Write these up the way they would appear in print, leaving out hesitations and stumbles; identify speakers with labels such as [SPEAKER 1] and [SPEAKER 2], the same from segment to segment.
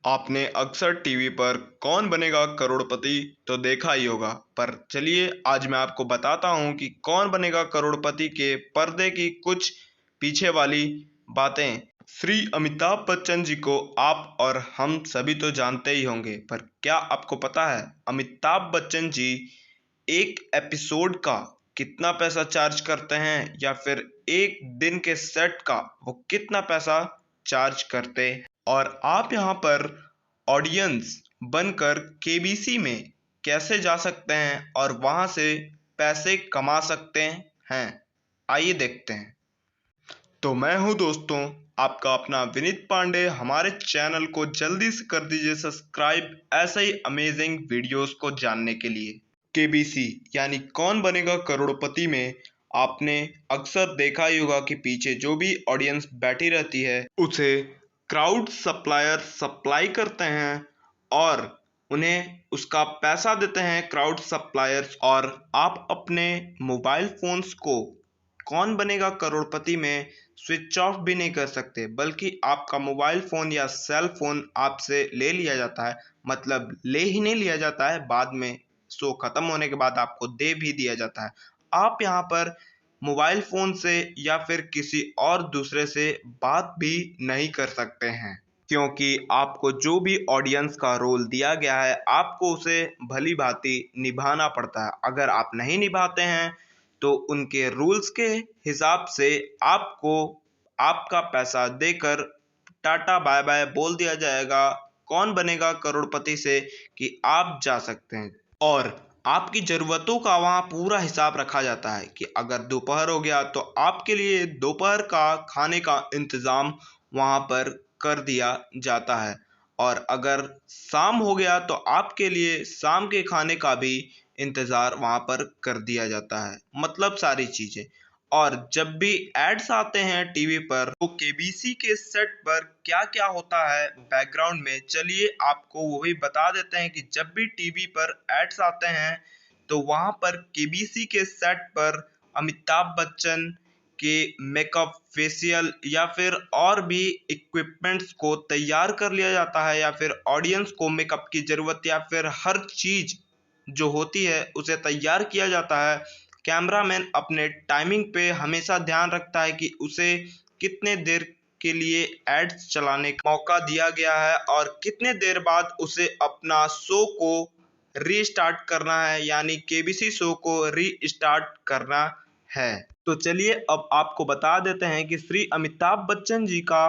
[SPEAKER 1] आपने अक्सर टीवी पर कौन बनेगा करोड़पति तो देखा ही होगा। पर चलिए आज मैं आपको बताता हूँ कि कौन बनेगा करोड़पति के पर्दे की कुछ पीछे वाली बातें। श्री अमिताभ बच्चन जी को आप और हम सभी तो जानते ही होंगे, पर क्या आपको पता है अमिताभ बच्चन जी एक एपिसोड का कितना पैसा चार्ज करते हैं, या फिर एक दिन के सेट का वो कितना पैसा चार्ज करते हैं? और आप यहाँ पर ऑडियंस बनकर केबीसी में कैसे जा सकते हैं और वहाँ से पैसे कमा सकते हैं, आइए देखते हैं। तो मैं हूँ दोस्तों आपका अपना विनीत पांडे। हमारे चैनल को जल्दी से कर दीजिए सब्सक्राइब ऐसे ही अमेजिंग वीडियोस को जानने के लिए। केबीसी यानी कौन बनेगा करोड़पति में आपने अक्सर देखा ही होगा कि पीछे जो भी ऑडियंस बैठी रहती है उसे क्राउड सप्लायर सप्लाई करते हैं और उन्हें उसका पैसा देते हैं क्राउड सप्लायर्स। और आप अपने मोबाइल फोन्स को कौन बनेगा करोड़पति में स्विच ऑफ भी नहीं कर सकते, बल्कि आपका मोबाइल फ़ोन या सेल फ़ोन आपसे ले लिया जाता है। मतलब ले ही नहीं लिया जाता है, बाद में शो ख़त्म होने के बाद आपको दे भी दिया जाता है। आप यहाँ पर मोबाइल फ़ोन से या फिर किसी और दूसरे से बात भी नहीं कर सकते हैं, क्योंकि आपको जो भी ऑडियंस का रोल दिया गया है आपको उसे भली भांति निभाना पड़ता है। अगर आप नहीं निभाते हैं तो उनके रूल्स के हिसाब से आपको आपका पैसा देकर टाटा बाय बाय बोल दिया जाएगा कौन बनेगा करोड़पति से कि आप जा सकते हैं। और आपकी ज़रूरतों का वहाँ पूरा हिसाब रखा जाता है कि अगर दोपहर हो गया तो आपके लिए दोपहर का खाने का इंतज़ाम वहाँ पर कर दिया जाता है, और अगर शाम हो गया तो आपके लिए शाम के खाने का भी इंतज़ार वहाँ पर कर दिया जाता है। मतलब सारी चीज़ें। और जब भी एड्स आते हैं टीवी पर तो केबीसी के सेट पर क्या-क्या होता है बैकग्राउंड में, चलिए आपको वो भी बता देते हैं कि जब भी टीवी पर एड्स आते हैं तो वहाँ पर केबीसी के सेट पर अमिताभ बच्चन के मेकअप, फेशियल या फिर और भी इक्विपमेंट्स को तैयार कर लिया जाता है, या फिर ऑडियंस को मेकअप की ज़रूरत या फिर हर चीज़ जो होती है उसे तैयार किया जाता है। कैमरामैन अपने टाइमिंग पे हमेशा ध्यान रखता है कि उसे कितने देर के लिए एड्स चलाने का मौका दिया गया है और कितने देर बाद उसे अपना शो को रीस्टार्ट करना है, यानी केबीसी शो को रीस्टार्ट करना है। तो चलिए अब आपको बता देते हैं कि श्री अमिताभ बच्चन जी का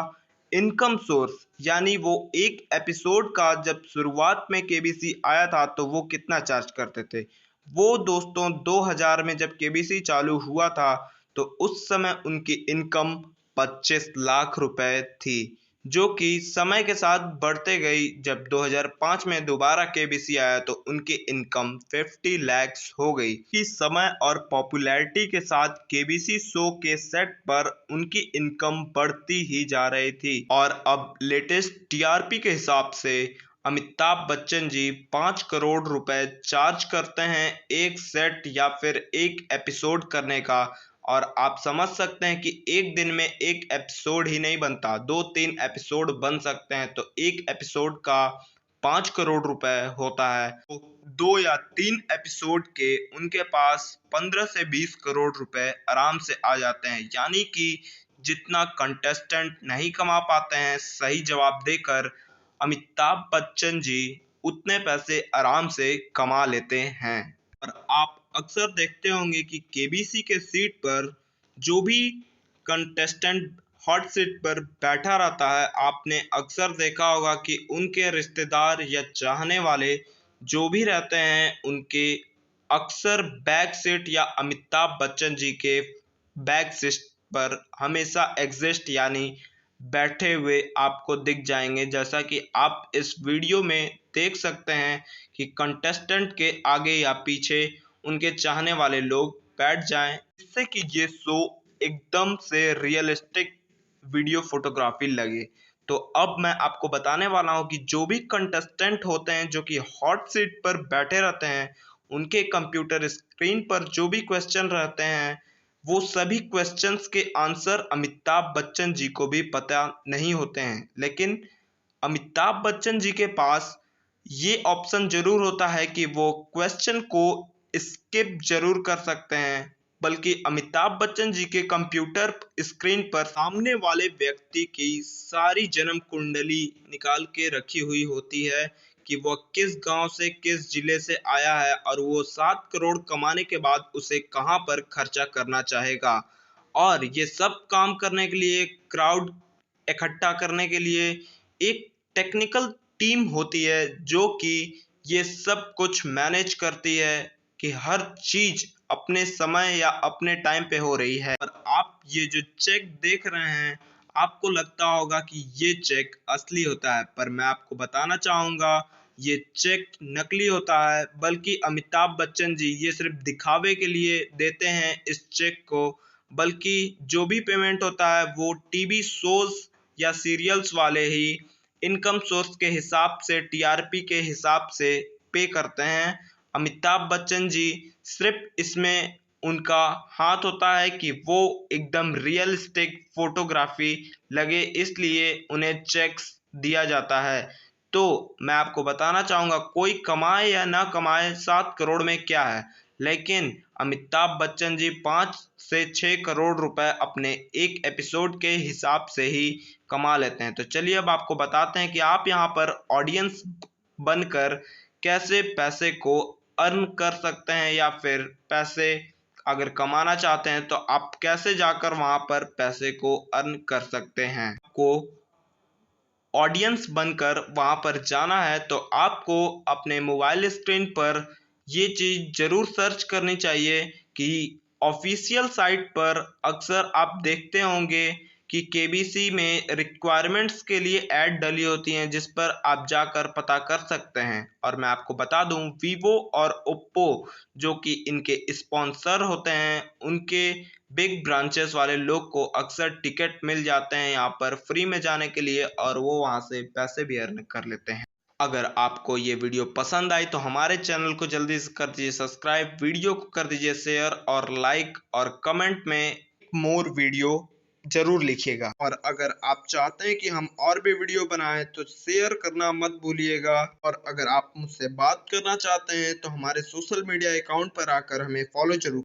[SPEAKER 1] इनकम सोर्स, यानी वो एक एपिसोड का जब शुरुआत में केबीसी आया था तो वो कितना चार्ज करते थे। वो दोस्तों 2000 में जब केबीसी चालू हुआ था तो उस समय उनकी इनकम 25 लाख रुपए थी, जो कि समय के साथ बढ़ते गई। जब 2005 में दोबारा केबीसी आया तो उनकी इनकम 50 लैक्स हो गई। कि समय और पॉपुलैरिटी के साथ केबीसी शो के सेट पर उनकी इनकम बढ़ती ही जा रही थी, और अब लेटेस्ट टीआरपी के हिसाब से अमिताभ बच्चन जी 5 करोड़ रुपए चार्ज करते हैं एक सेट या फिर एक एपिसोड करने का। और आप समझ सकते हैं कि एक दिन में एक एपिसोड ही नहीं बनता, 2-3 एपिसोड बन सकते हैं, तो एक एपिसोड का 5 करोड़ रुपए होता है। तो 2 या 3 एपिसोड के उनके पास 15 से 20 करोड़ रुपए आराम से आ जाते हैं, यानी कि जितना कंटेस्टेंट नहीं कमा पाते हैं सही जवाब देकर, अमिताभ बच्चन जी उतने पैसे आराम से कमा लेते हैं। और आप अक्सर देखते होंगे कि केबीसी के सीट पर जो भी कंटेस्टेंट हॉट सीट पर बैठा रहता है, आपने अक्सर देखा होगा कि उनके रिश्तेदार या चाहने वाले जो भी रहते हैं उनके अक्सर बैक सीट या अमिताभ बच्चन जी के बैक सीट पर हमेशा एग्जिस्ट यानी बैठे हुए आपको दिख जाएंगे। जैसा कि आप इस वीडियो में देख सकते हैं कि कंटेस्टेंट के आगे या पीछे उनके चाहने वाले लोग बैठ जाएं, जिससे कि ये शो एकदम से रियलिस्टिक वीडियो फोटोग्राफी लगे। तो अब मैं आपको बताने वाला हूँ कि जो भी कंटेस्टेंट होते हैं जो कि हॉट सीट पर बैठे रहते हैं, उनके कंप्यूटर स्क्रीन पर जो भी क्वेश्चन रहते हैं वो सभी क्वेश्चंस के आंसर अमिताभ बच्चन जी को भी पता नहीं होते हैं, लेकिन अमिताभ बच्चन जी के पास ये ऑप्शन जरूर होता है कि वो क्वेश्चन को स्किप जरूर कर सकते हैं, बल्कि अमिताभ बच्चन जी के कंप्यूटर स्क्रीन पर सामने वाले व्यक्ति की सारी जन्म कुंडली निकाल के रखी हुई होती है कि वह किस गांव से किस जिले से आया है और वो 7 करोड़ कमाने के बाद उसे कहां पर खर्चा करना चाहेगा। और ये सब काम करने के लिए, क्राउड इकट्ठा करने के लिए एक टेक्निकल टीम होती है जो कि ये सब कुछ मैनेज करती है कि हर चीज अपने समय या अपने टाइम पे हो रही है। और आप ये जो चेक देख रहे हैं, आपको लगता होगा कि ये चेक असली होता है, पर मैं आपको बताना चाहूंगा ये चेक नकली होता है, बल्कि अमिताभ बच्चन जी ये सिर्फ दिखावे के लिए देते हैं इस चेक को। बल्कि जो भी पेमेंट होता है वो टीवी शोज या सीरियल्स वाले ही इनकम सोर्स के हिसाब से, टीआरपी के हिसाब से पे करते हैं। अमिताभ बच्चन जी सिर्फ इसमें उनका हाथ होता है कि वो एकदम रियलिस्टिक फोटोग्राफी लगे, इसलिए उन्हें चेक्स दिया जाता है। तो मैं आपको बताना चाहूंगा, कोई कमाए या ना कमाए 7 करोड़ में क्या है, लेकिन अमिताभ बच्चन जी 5 से 6 करोड़ रुपए अपने एक एपिसोड के हिसाब से ही कमा लेते हैं। तो चलिए अब आपको बताते हैं कि आप यहाँ पर ऑडियंस बनकर कैसे पैसे को अर्न कर सकते हैं, या फिर पैसे अगर कमाना चाहते हैं तो आप कैसे जाकर वहां पर पैसे को अर्न कर सकते हैं। आपको ऑडियंस बनकर वहां पर जाना है तो आपको अपने मोबाइल स्क्रीन पर ये चीज जरूर सर्च करनी चाहिए कि ऑफिशियल साइट पर अक्सर आप देखते होंगे कि केबीसी में रिक्वायरमेंट्स के लिए ऐड डली होती हैं, जिस पर आप जाकर पता कर सकते हैं। और मैं आपको बता दूं, वीवो और ओप्पो जो कि इनके स्पॉन्सर होते हैं, उनके बिग ब्रांचेस वाले लोग को अक्सर टिकट मिल जाते हैं यहाँ पर फ्री में जाने के लिए, और वो वहाँ से पैसे भी अर्न कर लेते हैं। अगर आपको ये वीडियो पसंद आई तो हमारे चैनल को जल्दी से कर दीजिए सब्सक्राइब, वीडियो को कर दीजिए शेयर और लाइक, और कमेंट में मोर वीडियो जरूर लिखिएगा। और अगर आप चाहते हैं कि हम और भी वीडियो बनाएं तो शेयर करना मत भूलिएगा। और अगर आप मुझसे बात करना चाहते हैं तो हमारे सोशल मीडिया अकाउंट पर आकर हमें फॉलो जरूर